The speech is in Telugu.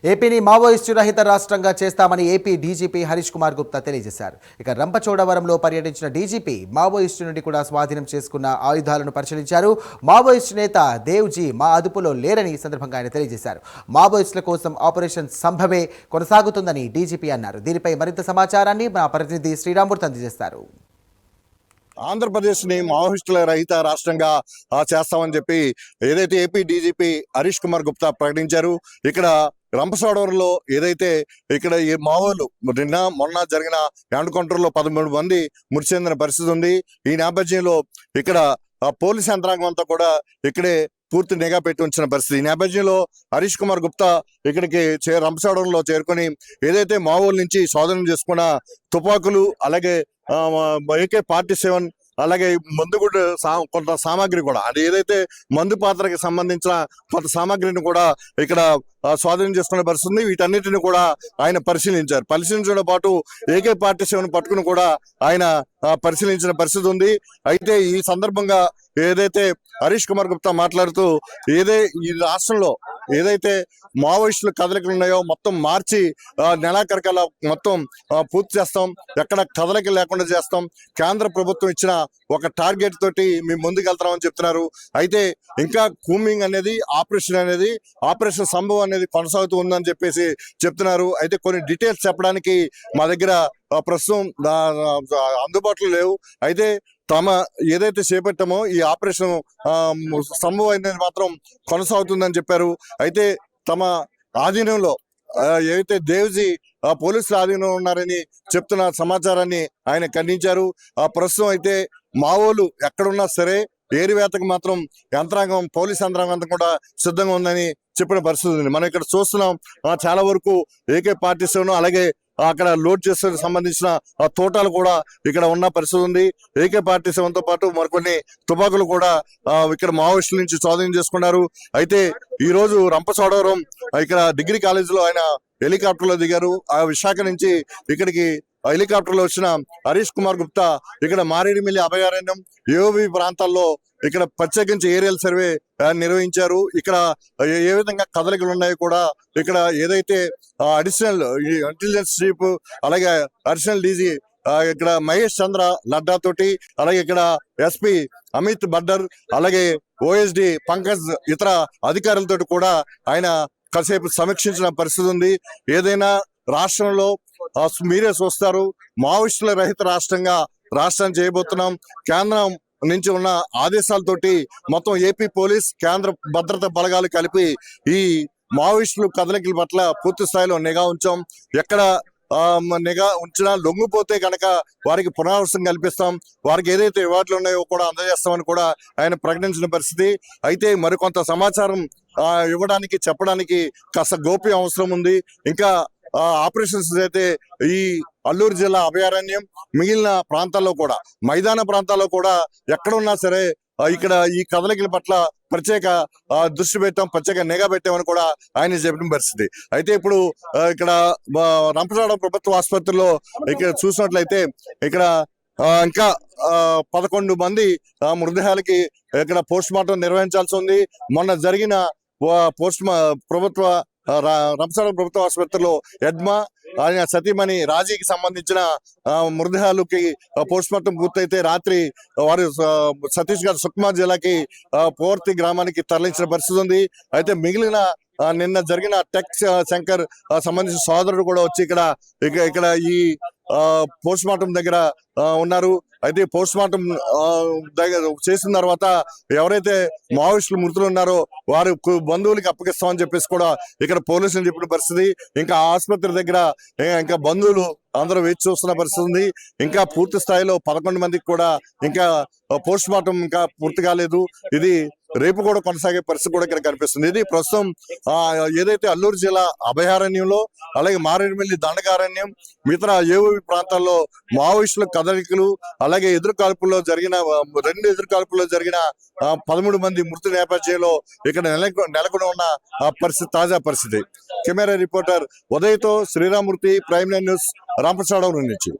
ఏపీని మావోయిస్టు రహిత రాష్ట్రంగా చేస్తామని ఏపీ డీజీపీ హరీష్ కుమార్ గుప్తా తెలియజేశారు. ఇక రంపచోడవరంలో పర్యటించిన డీజీపీ మావోయిస్టు నుండి కూడా స్వాధీనం చేసుకున్న ఆయుధాలను పరిశీలించారు. మావోయిస్టు నేత దేవ్జీ మా అదుపులో లేరని ఈ సందర్భంగా ఆయన తెలియజేశారు. మావోయిస్టుల కోసం ఆపరేషన్ సంభవే కొనసాగుతుందని డీజీపీ అన్నారు. దీనిపై మరింత సమాచారాన్ని మా ప్రతినిధి శ్రీరామూర్తి అందజేస్తారు. ఆంధ్రప్రదేశ్ ని మావోయిస్టుల రహిత రాష్ట్రంగా చేస్తామని చెప్పి ఏదైతే ఏపీ డీజీపీ హరీష్ కుమార్ గుప్తా ప్రకటించారు. ఇక్కడ రంపచోడవరంలో ఏదైతే ఇక్కడ ఈ మావోలు మొన్న జరిగిన ఎన్కౌంటర్ లో 13 మంది మృతి చెందిన పరిస్థితి ఉంది. ఈ నేపథ్యంలో ఇక్కడ పోలీస్ యంత్రాంగం అంతా కూడా ఇక్కడే పూర్తి నిఘా పెట్టి ఉంచిన పరిస్థితి. ఈ నేపథ్యంలో హరీష్ కుమార్ గుప్తా ఇక్కడికి రంపచోడవరంలో చేరుకొని ఏదైతే మావోల నుంచి స్వాధీనం చేసుకున్న తుపాకులు, అలాగే AK-47, అలాగే మందు కూడా కొంత సామాగ్రి కూడా, అది ఏదైతే మందు పాత్రకి సంబంధించిన కొంత సామాగ్రిని కూడా ఇక్కడ స్వాధీనం చేసుకునే పరిస్థితి ఉంది. వీటన్నిటిని కూడా ఆయన పరిశీలించడం పాటు AK-47 పట్టుకుని కూడా ఆయన పరిశీలించిన పరిస్థితి ఉంది. అయితే ఈ సందర్భంగా ఏదైతే హరీష్ కుమార్ గుప్తా మాట్లాడుతూ ఈ రాష్ట్రంలో ఏదైతే మావోయిస్టుల కదలికలు ఉన్నాయో మొత్తం మార్చి నెలాఖరికల్లా మొత్తం పూర్తి చేస్తాం, ఎక్కడ కదలిక లేకుండా చేస్తాం, కేంద్ర ప్రభుత్వం ఇచ్చిన ఒక టార్గెట్ తోటి మేము ముందుకెళ్తామని చెప్తున్నారు. అయితే ఇంకా కూమింగ్ అనేది ఆపరేషన్ సంభవం అనేది కొనసాగుతూ ఉందని చెప్పేసి చెప్తున్నారు. అయితే కొన్ని డీటెయిల్స్ చెప్పడానికి మా దగ్గర ప్రస్తుతం అందుబాటులో లేవు. అయితే ఏదైతే చేపట్టామో ఈ ఆపరేషన్ సంభవం అనేది మాత్రం కొనసాగుతుందని చెప్పారు. అయితే తమ ఆధీనంలో ఏదైతే దేవ్జీ పోలీసుల ఆధీనంలో ఉన్నారని చెప్తున్న సమాచారాన్ని ఆయన ఖండించారు. ప్రస్తుతం అయితే మావోలు ఎక్కడున్నా సరే ఏరివేతకు మాత్రం పోలీస్ యంత్రాంగం కూడా సిద్ధంగా ఉందని చెప్పిన పరిస్థితి ఉంది. మనం ఇక్కడ చూస్తున్నాం, చాలా వరకు AK-47 అలాగే అక్కడ లోడ్ చేసే సంబంధించిన తోటాలు కూడా ఇక్కడ ఉన్న పరిస్థితి ఉంది. AK-47తో పాటు మరికొన్ని తుపాకులు కూడా ఇక్కడ మావోయిస్టుల నుంచి స్వాధీనం చేసుకున్నారు. అయితే ఈ రోజు రంపచోడవరం ఇక్కడ డిగ్రీ కాలేజీలో ఆయన హెలికాప్టర్లో దిగారు. ఆ విశాఖ నుంచి ఇక్కడికి హెలికాప్టర్లో వచ్చిన హరీష్ కుమార్ గుప్తా ఇక్కడ మారేడుమిల్లి అభయారణ్యం, AOB ప్రాంతాల్లో ఇక్కడ ప్రత్యేకించి ఏరియల్ సర్వే నిర్వహించారు. ఇక్కడ ఏ విధంగా కదలికలు ఉన్నాయో కూడా ఇక్కడ ఏదైతే అడిషనల్ ఇంటెలిజెన్స్ చీఫ్ అలాగే అడిషనల్ DG ఇక్కడ మహేష్ చంద్ర లడ్డా తోటి, అలాగే ఇక్కడ SP అమిత్ బడ్డర్, అలాగే OSD పంకజ్ ఇతర అధికారులతో కూడా ఆయన కాసేపు సమీక్షించిన పరిస్థితి ఉంది. ఏదైనా రాష్ట్రంలో మీరే చూస్తారు, మావోయిస్టుల రహిత రాష్ట్రాన్ని చేయబోతున్నాం. కేంద్రం నుంచి ఉన్న ఆదేశాలతోటి మొత్తం ఏపీ పోలీస్, కేంద్ర భద్రతా బలగాలు కలిపి ఈ మావోయిస్టులు కదలికల పట్ల పూర్తి స్థాయిలో నిఘా ఉంచాం. ఎక్కడ నిఘా ఉంచినా లొంగిపోతే కనుక వారికి పునరావాసం కల్పిస్తాం, వారికి ఏదైతే అవార్డులు ఉన్నాయో కూడా అందజేస్తామని కూడా ఆయన ప్రకటించిన పరిస్థితి. అయితే మరికొంత సమాచారం చెప్పడానికి కాస్త గోప్యం అవసరం ఉంది. ఇంకా ఆపరేషన్స్ అయితే ఈ అల్లూరు జిల్లా అభయారణ్యం, మిగిలిన ప్రాంతాల్లో కూడా, మైదాన ప్రాంతాల్లో కూడా ఎక్కడున్నా సరే ఇక్కడ ఈ కదలికల పట్ల ప్రత్యేక దృష్టి పెట్టాం, ప్రత్యేక నిఘా పెట్టామని కూడా ఆయన చెప్పిన పరిస్థితి. అయితే ఇప్పుడు ఇక్కడ రంపచోడవరం ప్రభుత్వ ఆసుపత్రిలో ఇక్కడ చూసినట్లయితే ఇక్కడ ఇంకా 11 మంది మృతదేహాలకి ఇక్కడ పోస్ట్ మార్టం నిర్వహించాల్సి ఉంది. మొన్న జరిగిన రంపచోడవరం ప్రభుత్వ ఆసుపత్రిలో ఎడ్మా ఆయన సతీమణి రాజీకి సంబంధించిన మృతదేహాలకి పోస్ట్ మార్టం పూర్తయితే రాత్రి వారు ఛత్తీస్గఢ్ సుక్మా జిల్లాకి పోర్తి గ్రామానికి తరలించిన పరిస్థితి ఉంది. అయితే మిగిలిన నిన్న జరిగిన టెక్ శంకర్ సంబంధించిన సోదరుడు కూడా వచ్చి ఇక్కడ ఈ పోస్ట్ మార్టం దగ్గర ఉన్నారు. అయితే పోస్ట్ మార్టం చేసిన తర్వాత ఎవరైతే మావోయిస్టులు మృతులు ఉన్నారో వారు బంధువులకి అప్పగిస్తామని చెప్పేసి కూడా ఇక్కడ పోలీసులు చెప్పిన పరిస్థితి. ఇంకా ఆసుపత్రి దగ్గర ఇంకా బంధువులు అందరూ వేచి చూస్తున్న పరిస్థితి ఉంది. ఇంకా పూర్తి స్థాయిలో 11 మందికి కూడా ఇంకా పోస్ట్ మార్టం ఇంకా పూర్తి కాలేదు. ఇది రేపు కూడా కొనసాగే పరిస్థితి కూడా ఇక్కడ కనిపిస్తుంది. ఇది ప్రస్తుతం ఏదైతే అల్లూరు జిల్లా అభయారణ్యంలో, అలాగే మారేడుమిల్లి దండకారణ్యం, మిగతా AOB ప్రాంతాల్లో మావోయిస్టుల కదలికలు, అలాగే రెండు ఎదురుకాల్పుల్లో జరిగిన 13 మంది మృతి నేపథ్యంలో ఇక్కడ నెలకొని ఉన్న తాజా పరిస్థితి. కెమెరా రిపోర్టర్ ఉదయ్తో శ్రీరామూర్తి, ప్రైమ్9 న్యూస్, రంపచోడవరం నుంచి.